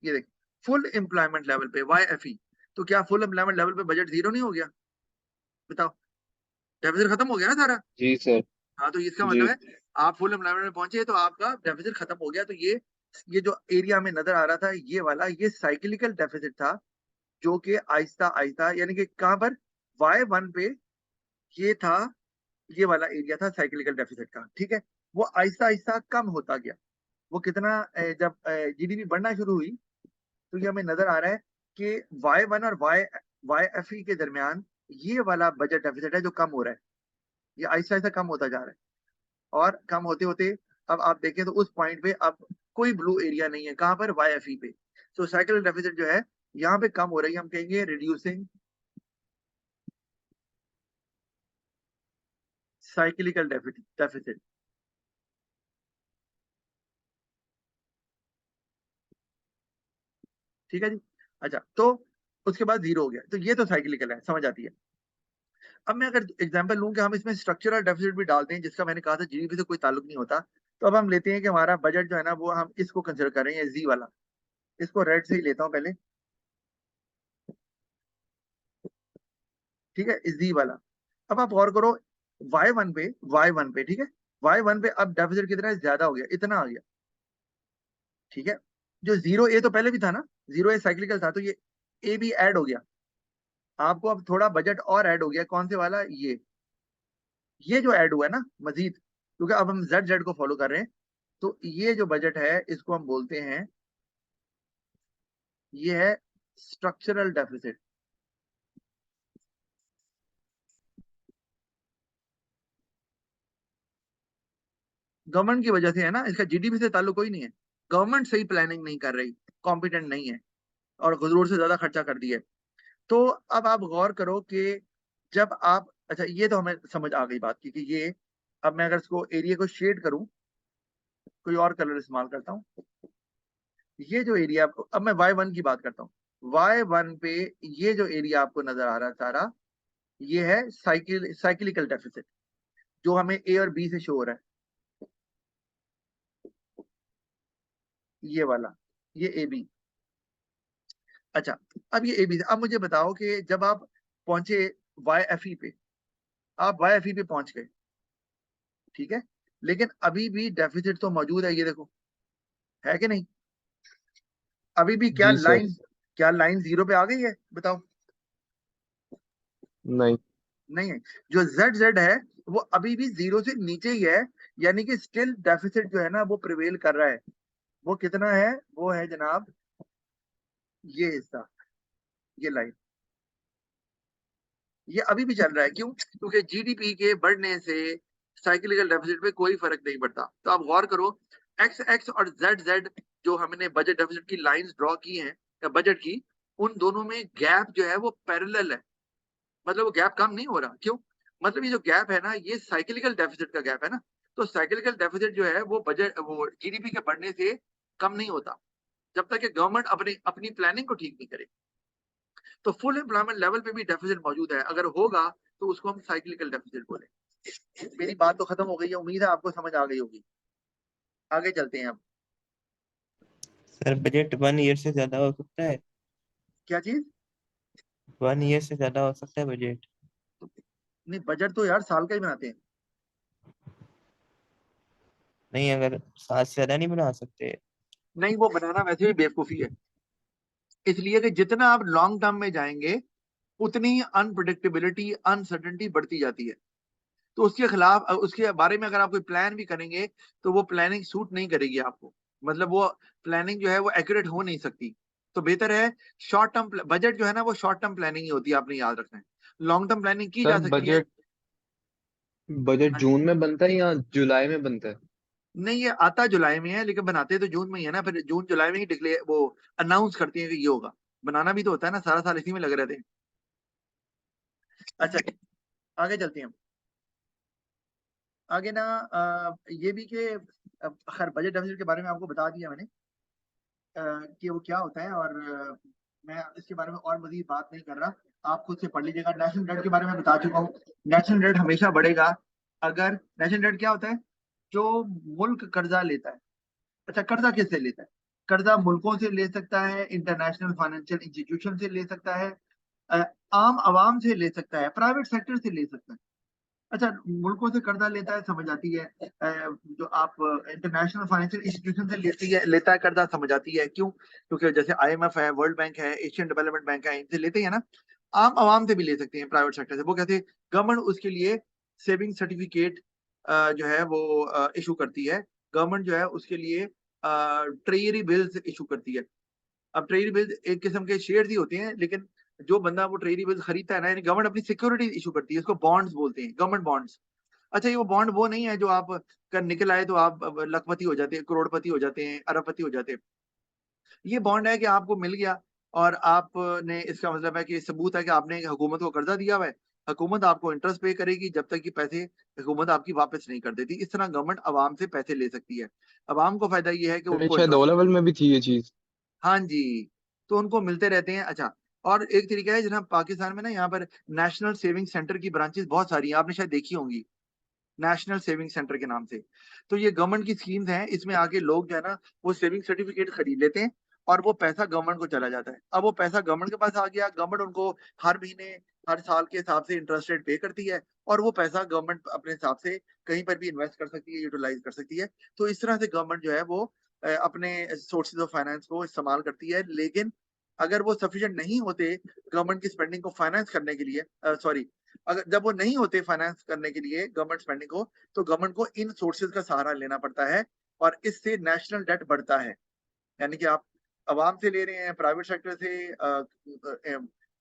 ये देख, फुल एम्प्लॉयमेंट लेवल पे, YFE। तो क्या फुल एम्प्लॉयमेंट लेवल पे बजट जीरो नहीं हो गया? बताओ, डेफिसिट खत्म हो गया ना सारा। जी सर। हाँ, तो इसका जी। मतलब है आप फुल एम्प्लॉयमेंट में पहुंचे तो आपका डेफिसिट खत्म हो गया। तो ये जो एरिया में नजर आ रहा था, ये वाला, ये साइक्लिकल डेफिसिट था, जो कि आहिस्ता आहिस्ता, यानी कि कहां पर, Y1 पे ये था, ये वाला एरिया था साइक्लिकल डेफिसिट का, ठीक है। वो आहिस्ता आहिस्ता कम होता गया। वो कितना, जब जीडीपी बढ़ना शुरू हुई, तो ये हमें नजर आ रहा है कि Y1 और YFE के दरमियान ये वाला बजट डेफिसिट है जो कम हो रहा है। ये आहिस्ता आहिस्ता कम होता जा रहा है, और कम होते होते अब आप देखें तो उस पॉइंट पे अब कोई ब्लू एरिया नहीं है, कहां पर, YFE पे। तो साइकिल डेफिसिट जो है यहाँ पे कम हो रही है, हम कहेंगे रिड्यूसिंग साइक्लिकल डेफिसिट। ठीक है जी। अच्छा, तो उसके बाद जीरो हो गया, तो ये तो साइक्लिकल है, समझ आती है। अब मैं अगर एग्जांपल लूं कि हम इसमें स्ट्रक्चरल डेफिसिट भी डालते हैं, जिसका मैंने कहा था जीडीपी से कोई ताल्लुक नहीं होता, तो अब हम लेते हैं कि हमारा बजट जो है ना, वो हम इसको कंसिडर कर रहे हैं, जी वाला। इसको रेड से ही लेता हूं पहले, ठीक है, जी वाला। अब आप गौर करो, वाई वन पे, ठीक है, Y1 पे अब डेफिसिट कितना है, ज्यादा हो गया, इतना आ गया, ठीक है। जो जीरो ए तो पहले भी था ना, जीरो ए साइक्लिकल था, तो ये ए भी ऐड हो गया। आपको अब थोड़ा बजट और ऐड हो गया, कौन से वाला, ये जो ऐड हुआ है ना मजीद, क्योंकि अब हम जेड जेड को फॉलो कर रहे हैं। तो ये जो बजट है, इसको हम बोलते हैं, ये है स्ट्रक्चरल डेफिसिट। गवर्नमेंट की वजह से है ना, इसका जीडीपी से ताल्लुक कोई नहीं है। गवर्नमेंट सही प्लानिंग नहीं कर रही, कॉम्पिटेंट नहीं है, और जरूर से ज्यादा खर्चा कर दिया है। तो अब आप गौर करो कि जब आप, अच्छा ये तो हमें समझ आ गई बात की कि ये, अब मैं अगर इसको एरिया को शेड करूं, कोई और कलर इस्तेमाल करता हूं, ये जो एरिया, अब मैं Y1 की बात करता हूँ, Y1 पे ये जो एरिया आपको नजर आ रहा है सारा, ये है साइक्लिकल डेफिसिट, जो हमें ए और बी से शो हो रहा है, ये वाला, ये ए बी। अच्छा, अब ये ए बी, अब मुझे बताओ कि जब आप पहुंचे YFE पे, आप YFE पे पहुंच गए, ठीक है, लेकिन अभी भी डेफिसिट तो मौजूद है, ये देखो, है कि नहीं? अभी भी जी सर। क्या लाइन जीरो पे आ गई है, बताओ? नहीं। नहीं है। जो जेड जेड है, वो अभी भी जीरो से नीचे ही है, यानी कि स्टिल डेफिसिट जो है ना, वो प्रिवेल कर रहा है। वो कितना है, वो है जनाब, ये हिस्सा, ये लाइन, ये अभी भी चल रहा है। क्यों? क्योंकि जीडीपी के बढ़ने से साइक्लिकल डेफिसिट पे कोई फर्क नहीं पड़ता। तो आप गौर करो, एक्स एक्स और जेड जेड, जो हमने बजट डेफिसिट की लाइंस ड्रॉ की हैं, या बजट की, उन दोनों में गैप जो है वो पैरेलल है, मतलब वो गैप कम नहीं हो रहा। क्यों? मतलब ये जो गैप है ना, ये साइक्लिकल डेफिसिट का गैप है ना। तो साइक्लिकल डेफिसिट जो है वो बजट, वो जीडीपी के बढ़ने से कम नहीं होता, जब तक कि गवर्नमेंट अपनी अपनी प्लानिंग को ठीक नहीं करे। तो फुल एम्प्लॉयमेंट लेवल पे भी डेफिसिट मौजूद है, अगर होगा तो उसको हम साइक्लिकल डेफिसिट बोले। मेरी बात तो खत्म हो गई है, उम्मीद है आपको समझ आ गई होगी। आगे चलते हैं अब। सर बजट 1 ईयर से ज्यादा हो सकता है? क्या चीज? 1 ईयर से ज्यादा हो सकता है बजट? नहीं, बजट तो यार साल का ही बनाते हैं। नहीं, अगर 7 से ज्यादा नहीं बना सकते? नहीं, वो बनाना वैसे भी बेवकूफी है, इसलिए कि जितना आप लॉन्ग टर्म में जाएंगे, उतनी अनप्रडिक्टेबिलिटी, अनसर्टेनिटी बढ़ती जाती है। तो उसके खिलाफ, उसके बारे में अगर आप कोई प्लान भी करेंगे, तो वो प्लानिंग सूट नहीं करेगी आपको, मतलब वो प्लानिंग जो है वो एक्यूरेट हो नहीं सकती। तो बेहतर है, शॉर्ट टर्म बजट जो है ना, वो शॉर्ट टर्म प्लानिंग ही होती है, आपने याद रखना है। लॉन्ग टर्म प्लानिंग की सर जा सकती है। बजट बजट जून में बनता है या जुलाई में बनता है? नहीं, ये आता जुलाई में है, लेकिन बनाते तो जून में ही है ना, फिर जून जुलाई में ही डिक्लेयर, वो अनाउंस करती है कि ये होगा। बनाना भी तो होता है ना, सारा साल इसी में लगे रहते हैं। अच्छा, आगे चलते हैं। आगे ना, ये भी कि, खैर बजट डेफिसिट के बारे में आपको बता दिया मैंने, कि वो क्या होता है, और मैं इसके बारे में और मजीद बात नहीं कर रहा, आप खुद से पढ़ लीजिएगा। नेशनल डेट के बारे में बता चुका हूँ। नेशनल डेट हमेशा बढ़ेगा अगर, नेशनल डेट क्या होता है? जो मुल्क कर्जा लेता है। अच्छा, कर्जा किससे लेता है? कर्जा मुल्कों से ले सकता है, इंटरनेशनल फाइनेंशियल इंस्टीट्यूशन से ले सकता है, अ, आम आवाम से ले सकता है, प्राइवेट सेक्टर से ले सकता है। अच्छा, मुल्कों से कर्जा लेता है, समझ आती है। जो आप इंटरनेशनल फाइनेंशियल इंस्टीट्यूशन से लेता है कर्जा, समझ आती है क्यों? क्योंकि जैसे IMF है, वर्ल्ड बैंक है, एशियन डेवलपमेंट बैंक है, इनसे लेते हैं ना। आम आवाम से भी ले सकते हैं, प्राइवेट सेक्टर से। वो कहते हैं गवर्नमेंट उसके लिए सेविंग सर्टिफिकेट जो है वो इशू करती है। गवर्नमेंट जो है उसके लिए ट्रेजरी बिल्स इशू करती है। अब ट्रेजरी बिल्स एक किस्म के शेयर्स ही होते हैं, लेकिन जो बंदा वो ट्रेजरी बिल्स खरीदता है ना, यानी गवर्नमेंट अपनी सिक्योरिटी इशू करती है, उसको बॉन्ड्स बोलते हैं, गवर्नमेंट बॉन्ड्स। अच्छा, ये वो बॉन्ड वो नहीं है जो आप कर निकल आए तो आप लखपति हो जाते हैं, करोड़पति हो जाते हैं, अरबपति हो जाते हैं। ये बॉन्ड है कि आपको मिल गया और आपने, इसका मतलब है कि सबूत है कि आपने हुकूमत को कर्जा दिया हुआ है। हुकूमत आपको इंटरेस्ट पे करेगी जब तक कि पैसे हुकूमत आपकी वापस नहीं कर देती। इस तरह गवर्नमेंट अवाम से पैसे ले सकती है। अवाम को फायदा ये है कि मैंने उनको शायद ओ इंटरेस्ट, लेवल में भी थी ये चीज। हाँ जी, तो उनको मिलते रहते हैं। अच्छा, और एक तरीका है जनाब, पाकिस्तान में ना यहाँ पर नेशनल सेविंग सेंटर की ब्रांचेस बहुत सारी हैं, आपने शायद देखी होंगी, नेशनल सेविंग सेंटर के नाम से। तो ये गवर्नमेंट की स्कीम्स हैं, इसमें आके लोग जो है ना वो सेविंग सर्टिफिकेट खरीद लेते हैं और वो पैसा गवर्नमेंट को चला जाता है। अब वो पैसा गवर्नमेंट के पास आ गया, गवर्नमेंट उनको हर महीने, हर साल के हिसाब से इंटरेस्ट रेट पे करती है और वो पैसा गवर्नमेंट अपने हिसाब से कहीं पर भी इन्वेस्ट कर सकती है, यूटिलाइज कर सकती है। तो इस तरह से गवर्नमेंट जो है वो अपने सोर्सेज ऑफ फाइनेंस को इस्तेमाल करती है। लेकिन अगर वो सफिशिएंट नहीं होते गवर्नमेंट की स्पेंडिंग को फाइनेंस करने के लिए, सॉरी, अगर जब वो नहीं होते फाइनेंस करने के लिए गवर्नमेंट स्पेंडिंग को, तो गवर्नमेंट को इन सोर्सेज का सहारा लेना पड़ता है और इससे नेशनल डेट बढ़ता है। यानी कि आप अवाम से ले रहे हैं, प्राइवेट सेक्टर से,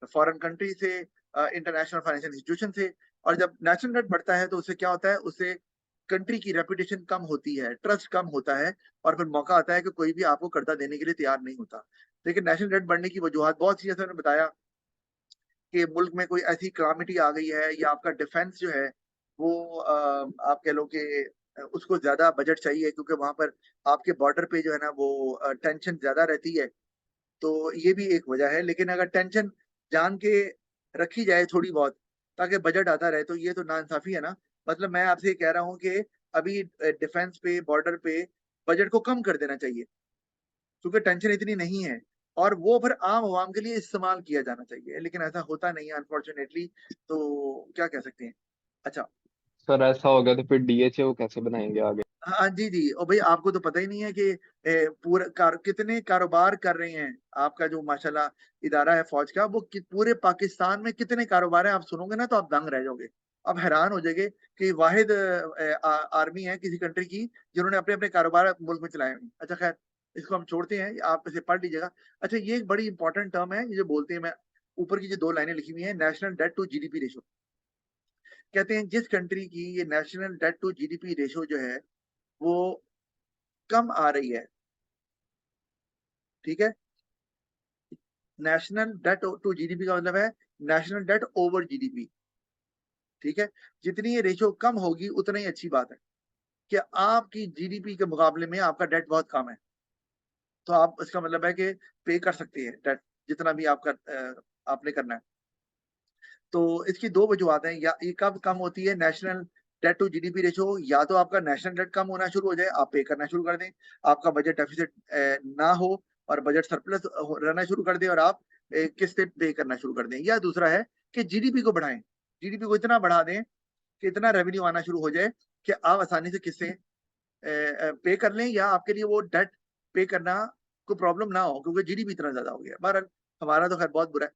फॉरेन कंट्री से, इंटरनेशनल फाइनेंशियल इंस्टीट्यूशन से। और जब नेशनल डेट बढ़ता है तो उससे क्या होता है? उससे कंट्री की रेपुटेशन कम होती है, ट्रस्ट कम होता है और फिर मौका आता है कि कोई भी आपको कर्जा देने के लिए तैयार नहीं होता। लेकिन नेशनल डेट बढ़ने की वजूहत बहुत सी, जैसे मैंने बताया कि मुल्क में कोई ऐसी क्लामिटी आ गई है या आपका डिफेंस जो है वो आप कह लो कि उसको ज्यादा बजट चाहिए क्योंकि वहां पर आपके बॉर्डर पे जो है ना वो टेंशन ज्यादा रहती है। तो ये भी एक वजह है। लेकिन अगर टेंशन जान के रखी जाए थोड़ी बहुत ताकि बजट आता रहे, तो ये तो नाइंसाफी है ना। मतलब मैं आपसे ये कह रहा हूँ कि अभी डिफेंस पे, बॉर्डर पे बजट को कम कर देना चाहिए क्योंकि टेंशन इतनी नहीं है और वो फिर आम आवाम के लिए इस्तेमाल किया जाना चाहिए, लेकिन ऐसा होता नहीं है अनफॉर्चुनेटली। तो क्या कह सकते हैं। अच्छा, सर ऐसा हो गया तो फिर डीएचए कैसे बनाएंगे आगे? हाँ जी जी, और भाई आपको तो पता ही नहीं है कि कितने कारोबार कर रहे हैं। आपका जो माशाल्लाह इदारा है फौज का, वो पूरे पाकिस्तान में कितने कारोबार है, आप सुनोगे ना तो आप दंग रह जाओगे। आप हैरान हो जाएंगे कि वाहिद आर्मी है किसी कंट्री की जिन्होंने अपने अपने कारोबार मुल्क में चलाए हुए हैं। अच्छा खैर, इसको हम छोड़ते हैं, आप इसे पढ़ लीजिएगा। अच्छा, ये एक बड़ी इंपॉर्टेंट टर्म है, ये जो बोलते हैं, मैं ऊपर की जो दो लाइनें लिखी हुई है, national debt to GDP ratio. कहते हैं जिस कंट्री की ये national debt to GDP ratio जो है वो कम आ रही है, ठीक है। नेशनल डेट टू GDP का मतलब है नेशनल डेट ओवर GDP, ठीक है। जितनी ये रेशो कम होगी उतना ही अच्छी बात है कि आपकी GDP के मुकाबले में आपका डेट बहुत कम है। तो आप, इसका मतलब है कि पे कर सकते हैं डेट जितना भी आपने करना है। तो इसकी दो वजूहत हैं, या ये कब कम होती है national debt to GDP ratio, या तो आपका नेशनल डेट कम होना शुरू हो जाए, आप पे करना शुरू कर दें, आपका बजट डेफिसिट ना हो और बजट सरप्लस रहना शुरू कर दें और आप किस्तें पे करना शुरू कर दें। या दूसरा है कि GDP को बढ़ाएं, GDP को इतना बढ़ा दें कि इतना रेवेन्यू आना शुरू हो जाए कि आप आसानी से किस्तें पे कर लें या आपके लिए वो डेट पे करना कोई प्रॉब्लम ना हो क्योंकि GDP इतना ज्यादा हो गया। बहरहाल हमारा तो खैर बहुत बुरा है।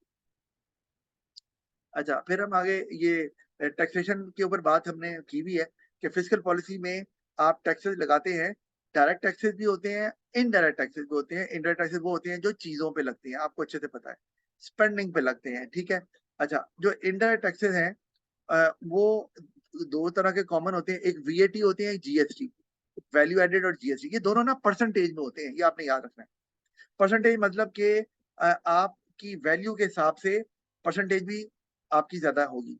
अच्छा, फिर हम आगे ये टैक्सेशन के ऊपर बात हमने की हुई है कि फिस्कल पॉलिसी में आप टैक्सेस लगाते हैं। डायरेक्ट टैक्सेस भी होते हैं, इनडायरेक्ट टैक्सेस भी होते हैं। इनडायरेक्ट टैक्सेस वो होते हैं जो चीजों पे लगते हैं, आपको अच्छे से पता है, स्पेंडिंग पे लगते हैं, ठीक है। अच्छा, जो इनडायरेक्ट टैक्सेस हैं वो दो तरह के कॉमन होते हैं, एक VAT होते हैं, एक GST, वैल्यू एडेड और GST। ये दोनों ना परसेंटेज में होते हैं, ये आपने याद रखना है। परसेंटेज मतलब कि आपकी वैल्यू के हिसाब से परसेंटेज भी आपकी ज्यादा होगी।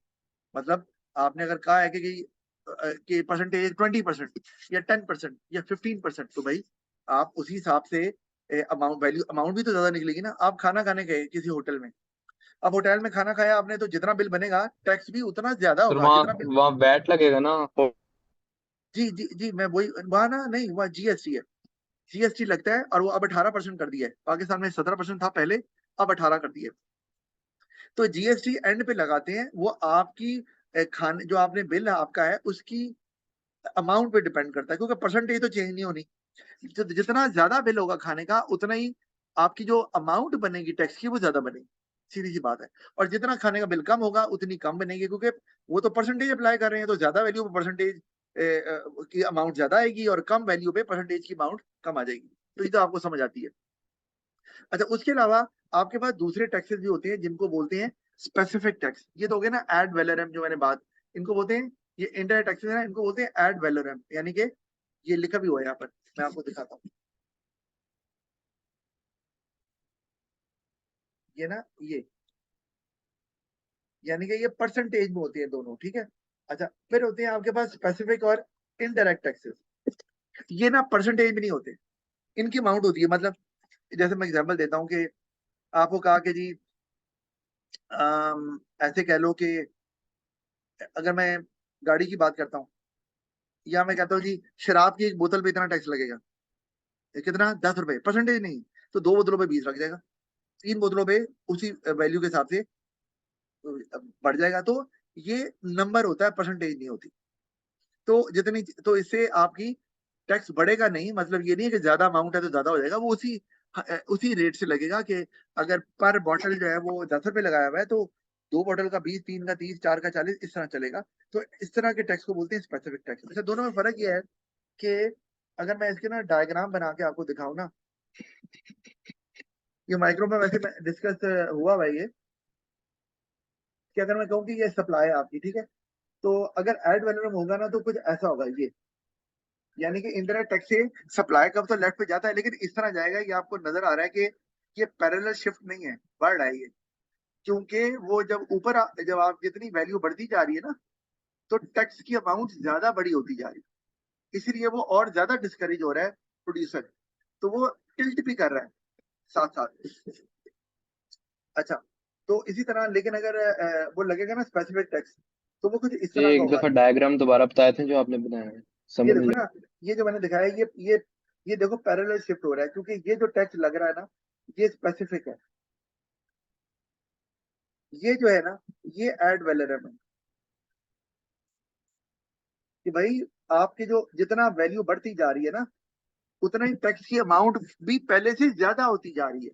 मतलब आपने अगर कहा है कि परसेंटेज 20% या 10% या 15%, तो भाई आप उसी हिसाब से अमाउंट वैल्यू अमाउंट भी तो ज्यादा निकलेगी ना। आप खाना खाने गए किसी होटल में, अब होटल में खाना खाया आपने, तो जितना बिल बनेगा टैक्स भी उतना ज्यादा सर होगा वहाँ जितना बिल। वहाँ वैट लगेगा ना? जी जी जी, मैं वही वहां ना, नहीं वहाँ जीएसटी है, जीएसटी लगता है, और वो अब 18% कर दिया है। पाकिस्तान में 17% था पहले, अब 18 कर दिया है। तो जीएसटी एंड पे लगाते हैं, वो आपकी खाने जो आपने बिल आपका है उसकी अमाउंट पे डिपेंड करता है, क्योंकि परसेंटेज तो चेंज नहीं होनी। जितना ज्यादा बिल होगा खाने का, उतना ही आपकी जो अमाउंट बनेगी टैक्स की वो ज्यादा बनेगी, सीधी सी बात है। और जितना खाने का बिल कम होगा उतनी कम बनेगी, क्योंकि वो तो परसेंटेज अप्लाई कर रहे हैं, तो ज्यादा वैल्यू पे परसेंटेज की अमाउंट ज्यादा आएगी, और कम वैल्यू पे परसेंटेज की अमाउंट कम आ जाएगी। तो ये तो आपको समझ आती है। अच्छा, उसके अलावा आपके पास दूसरे टैक्सेस भी होते हैं जिनको बोलते हैं स्पेसिफिक टैक्स। ये तो हो गया ना एड वैलोरम जो मैंने बात, इनको बोलते हैं, ये इंडायरेक्ट टैक्सेस है ना, इनको बोलते हैं एड वैलोरम, यानी कि ये लिखा भी हुआ है यहाँ पर, मैं आपको दिखाता हूँ। ये ना, ये यानी कि ये परसेंटेज में होती है दोनों, ठीक है। अच्छा, फिर होते हैं आपके पास स्पेसिफिक और इनडायरेक्ट टैक्सेस। ये ना परसेंटेज में नहीं होते, इनकी अमाउंट होती है। मतलब जैसे मैं एग्जांपल देता हूँ कि आपको कहा कि जी ऐसे कह लो कि अगर मैं गाड़ी की बात करता हूँ, या मैं कहता हूँ जी शराब की एक बोतल पे इतना टैक्स लगेगा, कितना, 10 रुपए, परसेंटेज नहीं, तो 2 बोतलों पे 20 लग जाएगा, 3 बोतलों पे उसी वैल्यू के हिसाब से बढ़ जाएगा। तो ये नंबर होता है, परसेंटेज नहीं होती। तो जितनी, तो इससे आपकी टैक्स बढ़ेगा नहीं, मतलब ये नहीं है कि ज्यादा अमाउंट है तो ज्यादा हो जाएगा, वो उसी रेट से लगेगा कि अगर पर बॉटल जो है वो 10 रुपए लगाया हुआ है, तो 2 बॉटल का 20, 3 का 30, 4 का 40, इस तरह चलेगा। तो इस तरह के टैक्स को बोलते हैं स्पेसिफिक टैक्स। अच्छा, दोनों में फर्क ये है कि अगर मैं इसके ना डायग्राम बना के आपको दिखाऊं ना, ये माइक्रो में वैसे डिस्कस हुआ हुआ है ये, कि अगर मैं कहूँ कि ये सप्लाई है आपकी, ठीक है, तो अगर एड वैल्यूम होगा ना, तो कुछ ऐसा होगा ये, यानी कि इंडायरेक्ट टैक्स से सप्लाई कब तो लेफ्ट पे जाता है, लेकिन इस तरह जाएगा, ये आपको नजर आ रहा है कि ये पैरेलल शिफ्ट नहीं है, बढ़ रहा है ये। क्योंकि वो जब जब आप जितनी वैल्यू बढ़ती जा रही है ना, तो टैक्स की अमाउंट ज्यादा बड़ी होती जा रही है, इसलिए वो और ज्यादा डिस्करेज हो रहा है प्रोड्यूसर, तो वो टिल्ट भी कर रहा है साथ साथ। अच्छा, तो इसी तरह, लेकिन अगर वो लगेगा ना स्पेसिफिक टैक्स, तो वो कुछ इस तरह ये का एक होगा। दफा डायग्राम दोबारा बताए थे जो आपने बनाया है, ये समझ देखो नहीं ना, ये जो मैंने दिखाया है, ये देखो पैरेलल शिफ्ट हो रहा है, क्योंकि ये जो टैक्स लग रहा है ना, ये स्पेसिफिक है। ये जो है ना, ये एड वैलोरम है, कि भाई आपकी जो जितना वैल्यू बढ़ती जा रही है ना, उतना ही टैक्स की अमाउंट भी पहले से ज्यादा होती जा रही है।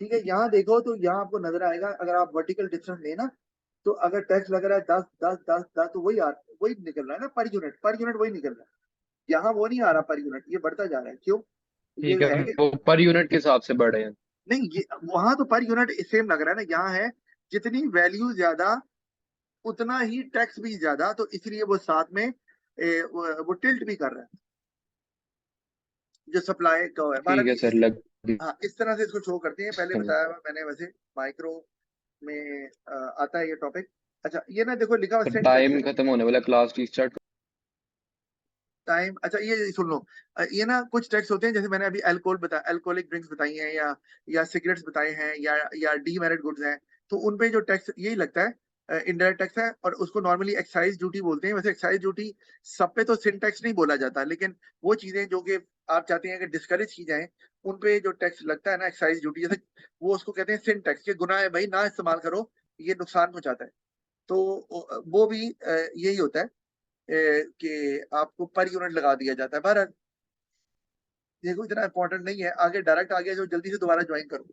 ठीक है, यहाँ देखो तो यहाँ आपको नजर आएगा, अगर आप वर्टिकल डिफरेंस लेना, तो अगर टैक्स लग रहा है 10 10 10 10, तो वही निकल रहा है ना, पर यूनिट वही निकल रहा है। यहाँ वो नहीं आ रहा पर यूनिट, ये बढ़ता जा रहा है, क्यों? ये ठीक है। है कि वो पर यूनिट के हिसाब से बढ़ रहे हैं। नहीं, ये वहां तो पर यूनिट सेम लग रहा है ना, यहाँ है जितनी वैल्यू ज्यादा उतना ही टैक्स भी ज्यादा, तो इसलिए वो साथ में वो टिल्ट भी कर रहा है, जो सप्लाई का है। ठीक बहरहाल है सर, लग हाँ, इस तरह से इसको शो करते हैं, पहले समझ। बताया हुआ मैंने, वैसे माइक्रो में आता है ये टॉपिक। अच्छा, ये ना देखो लिखा हुआ तो सेंट टाइम टैक्सेस। खत्म होने वाला, क्लास रीस्टार्ट। टाइम, अच्छा ये सुन लो, ये ना कुछ टैक्स होते हैं, जैसे मैंने अभी अल्कोहल बताया, अल्कोहलिक ड्रिंक्स बताई हैं, या सिगरेट्स बताए हैं, या डीमेरिट गुड्स हैं, तो उन पे जो टैक्स यही लगता है, इनडायरेक्ट टैक्स है, और उसको नॉर्मली एक्साइज ड्यूटी बोलते हैं। वैसे एक्साइज ड्यूटी सब पे तो सिन टैक्स नहीं बोला जाता, लेकिन वो चीजें जो कि आप चाहते हैं कि डिस्करेज की जाए, उन पे जो टैक्स लगता है ना, एक्साइज ड्यूटी, जैसे वो उसको कहते हैं सिन टैक्स, के गुनाह है भाई, ना इस्तेमाल करो, ये नुकसान पहुंचाता है। तो वो भी यही होता है, कि आपको पर यूनिट लगा दिया जाता है। पर देखो इतना इंपॉर्टेंट नहीं है, आगे डायरेक्ट आ गया जो जल्दी से दोबारा ज्वाइन करो।